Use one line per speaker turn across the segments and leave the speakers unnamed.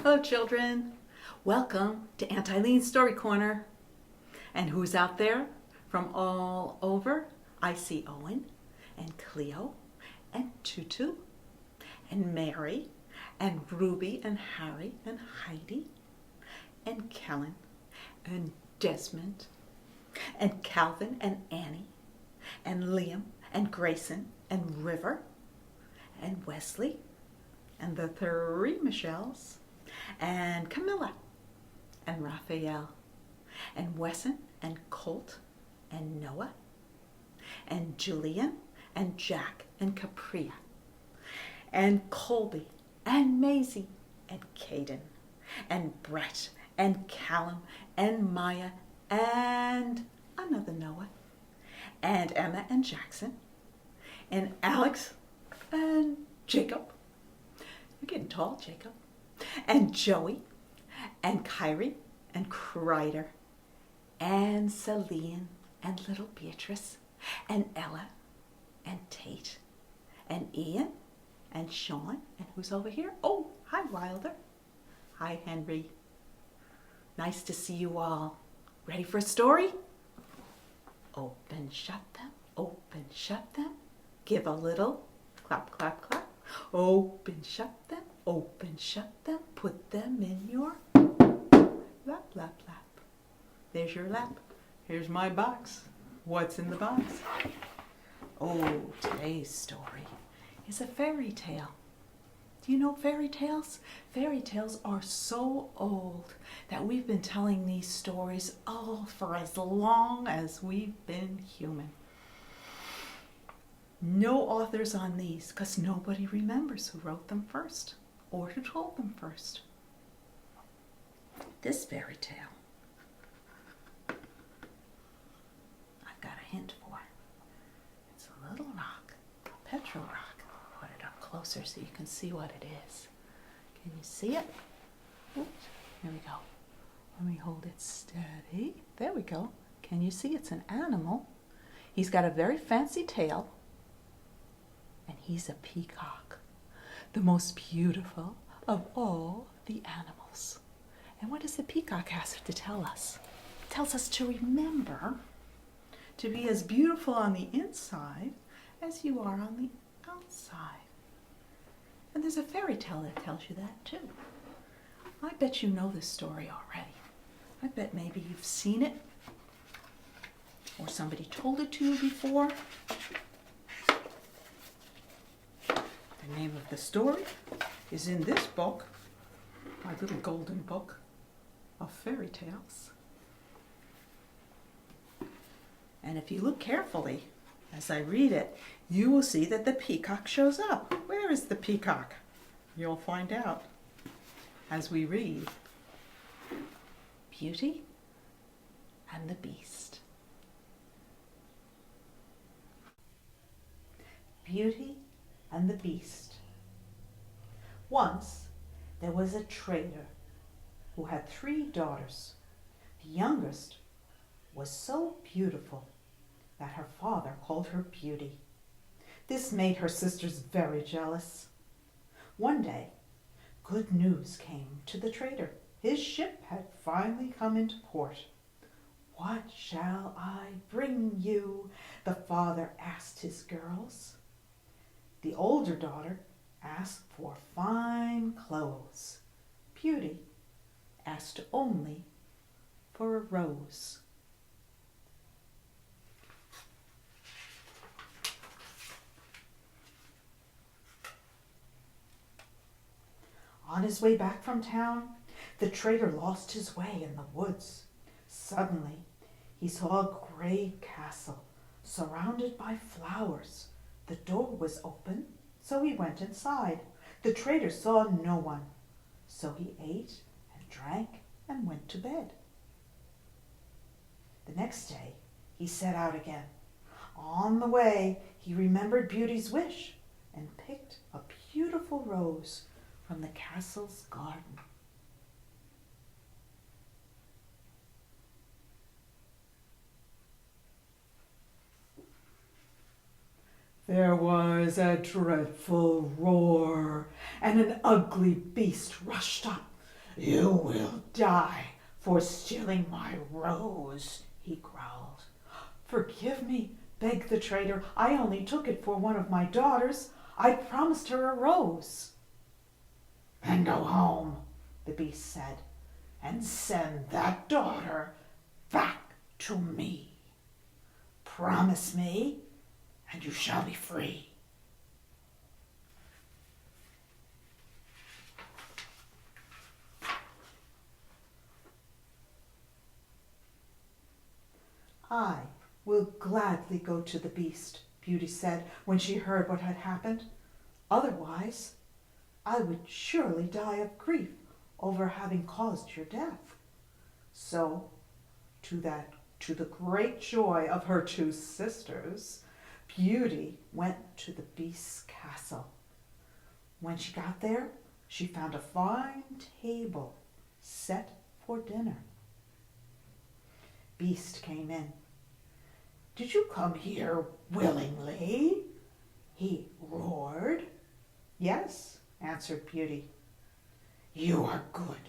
Hello children, welcome to Aunt Eileen's Story Corner. And who's out there from all over? I see Owen and Cleo and Tutu and Mary and Ruby and Harry and Heidi and Kellen and Desmond and Calvin and Annie and Liam and Grayson and River and Wesley and the three Michelles and Camilla and Raphael and Wesson and Colt and Noah and Julian and Jack and Capria and Colby and Maisie and Caden and Brett and Callum and Maya and another Noah and Emma and Jackson and Alex and Jacob. You're getting tall, Jacob. And Joey and Kyrie and Kreider and Celine and little Beatrice and Ella and Tate and Ian and Sean and who's over here? Oh, hi Wilder. Hi Henry. Nice to see you all. Ready for a story? Open, shut them. Open, shut them. Give a little clap, clap, clap. Open, shut them. Open, shut them. Put them in your lap, lap, lap. There's your lap. Here's my box. What's in the box? Oh, today's story is a fairy tale. Do you know fairy tales? Fairy tales are so old that we've been telling these stories for as long as we've been human. No authors on these because nobody remembers who wrote them first or who told them first. This fairy tale I've got a hint for. It's a little rock, a petrol rock. Put it up closer so you can see what it is. Can you see it? Oops, here we go. Let me hold it steady. There we go. Can you see it's an animal? He's got a very fancy tail. And he's a peacock, the most beautiful of all the animals. And what does the peacock have to tell us? It tells us to remember to be as beautiful on the inside as you are on the outside. And there's a fairy tale that tells you that too. I bet you know this story already. I bet maybe you've seen it or somebody told it to you before. The name of the story is in this book, my little golden book of fairy tales. And if you look carefully as I read it, you will see that the peacock shows up. Where is the peacock? You'll find out as we read Beauty and the Beast. Beauty and the Beast. Once there was a trader who had 3 daughters. The youngest was so beautiful that her father called her Beauty. This made her sisters very jealous. One day, good news came to the trader. His ship had finally come into port. "What shall I bring you?" the father asked his girls. The older daughter asked for fine clothes. Beauty asked only for a rose. On his way back from town, the trader lost his way in the woods. Suddenly, he saw a great castle surrounded by flowers. The door was open, so he went inside. The trader saw no one, so he ate and drank and went to bed. The next day, he set out again. On the way, he remembered Beauty's wish and picked a beautiful rose from the castle's garden. There was a dreadful roar, and an ugly beast rushed up
You will die for stealing my rose, he growled.
Forgive me, begged the traitor. I only took it for one of my daughters. I promised her a rose.
Then go home, the beast said, and send that daughter back to me. Promise me, and you shall be free.
I will gladly go to the beast, Beauty said when she heard what had happened. Otherwise, I would surely die of grief over having caused your death. So, to the great joy of her two sisters, Beauty went to the beast's castle. When she got there, she found a fine table set for dinner. Beast came in.
Did you come here willingly? He roared.
Yes, answered Beauty.
You are good,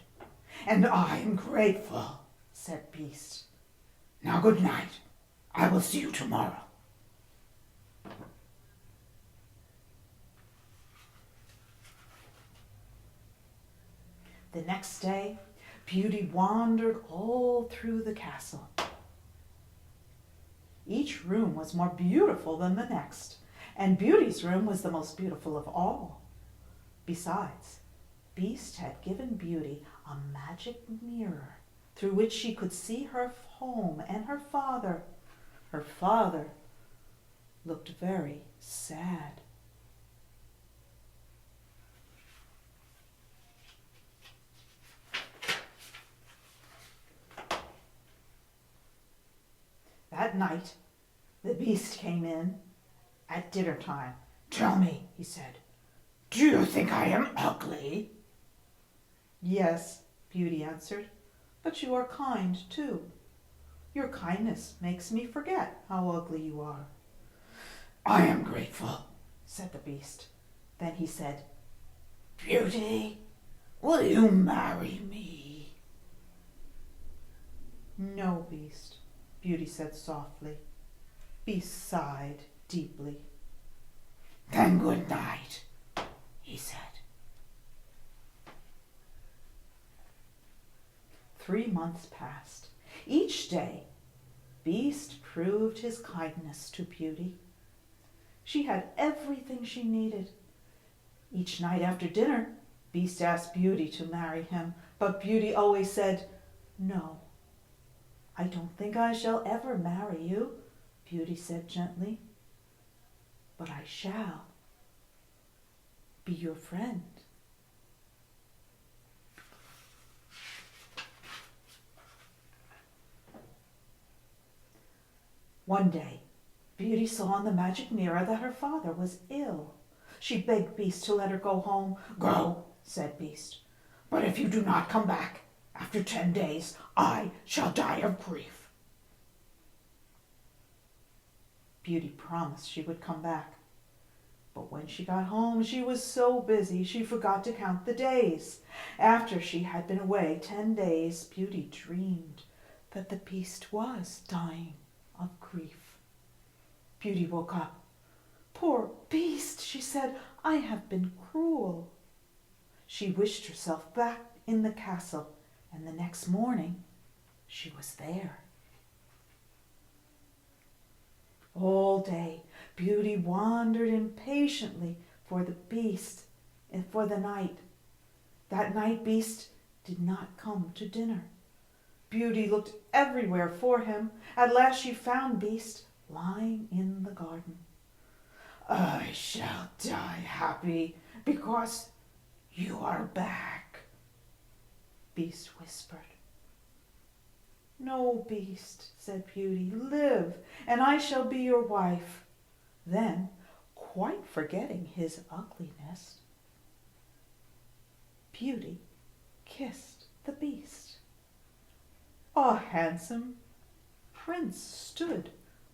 and I am grateful, said Beast. Now good night. I will see you tomorrow.
The next day, Beauty wandered all through the castle. Each room was more beautiful than the next, and Beauty's room was the most beautiful of all. Besides, Beast had given Beauty a magic mirror through which she could see her home and her father. Her father looked very sad. That night, the beast came in at dinner time.
Tell me, he said, do you think I am ugly?
Yes, Beauty answered, but you are kind too. Your kindness makes me forget how ugly you are.
I am grateful,
said the beast. Then he said,
Beauty, will you marry me?
No, Beast, Beauty said softly. Beast sighed deeply.
Then good night, he said.
3 months passed. Each day, Beast proved his kindness to Beauty. She had everything she needed. Each night after dinner, Beast asked Beauty to marry him, but Beauty always said, "No, I don't think I shall ever marry you," Beauty said gently, "but I shall be your friend." One day, Beauty saw in the magic mirror that her father was ill. She begged Beast to let her go home.
Go, said Beast, but if you do not come back after 10 days, I shall die of grief.
Beauty promised she would come back. But when she got home, she was so busy she forgot to count the days. After she had been away 10 days, Beauty dreamed that the Beast was dying of grief. Beauty woke up. "Poor Beast," she said, "I have been cruel." She wished herself back in the castle, and the next morning she was there. All day, Beauty wandered impatiently for the Beast and for the night. That night, Beast did not come to dinner. Beauty looked everywhere for him. At last she found Beast lying in the garden.
I shall die happy because you are back,
Beast whispered. "No, Beast," said Beauty, "live, and I shall be your wife." Then, quite forgetting his ugliness, Beauty kissed the Beast. A handsome prince stood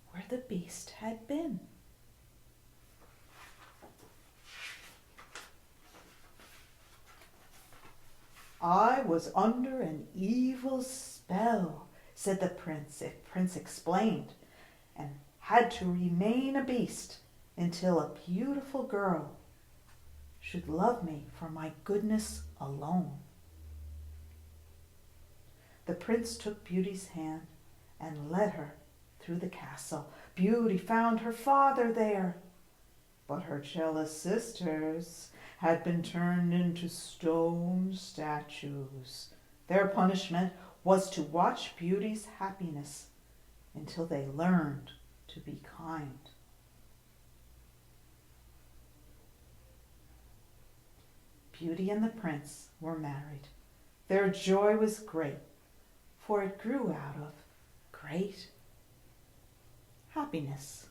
where the Beast had been.
I was under an evil spell, said the prince. Prince explained, and had to remain a beast until a beautiful girl should love me for my goodness alone. The prince took Beauty's hand and led her through the castle. Beauty found her father there, but her jealous sisters had been turned into stone statues. Their punishment was to watch Beauty's happiness until they learned to be kind. Beauty and the prince were married. Their joy was great, for it grew out of great happiness.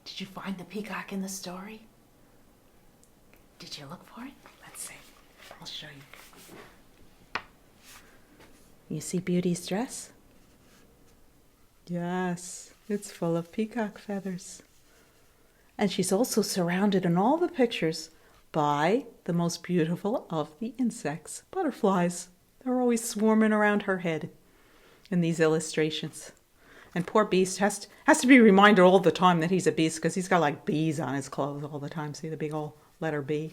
Did you find the peacock in the story? Did you look for it? Let's see. I'll show you. You see Beauty's dress? Yes, it's full of peacock feathers. And she's also surrounded in all the pictures by the most beautiful of the insects, butterflies. They're always swarming around her head in these illustrations. And poor Beast has to be reminded all the time that he's a beast because he's got like bees on his clothes all the time. See the big old letter B? In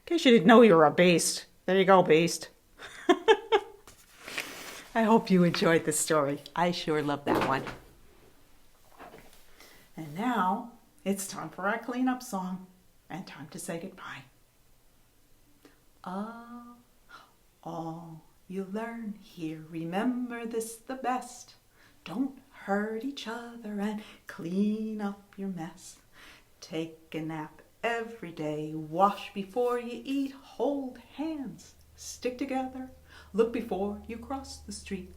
case you didn't know you were a beast. There you go, Beast. I hope you enjoyed the story. I sure love that one. And now it's time for our cleanup song and time to say goodbye. All you learn here, remember this the best. Don't hurt each other and clean up your mess. Take a nap every day, wash before you eat, hold hands, stick together, look before you cross the street.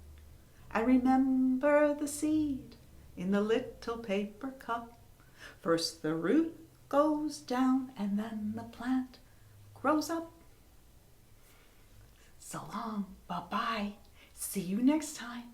And remember the seed in the little paper cup. First the root goes down and then the plant grows up. So long, bye-bye. See you next time.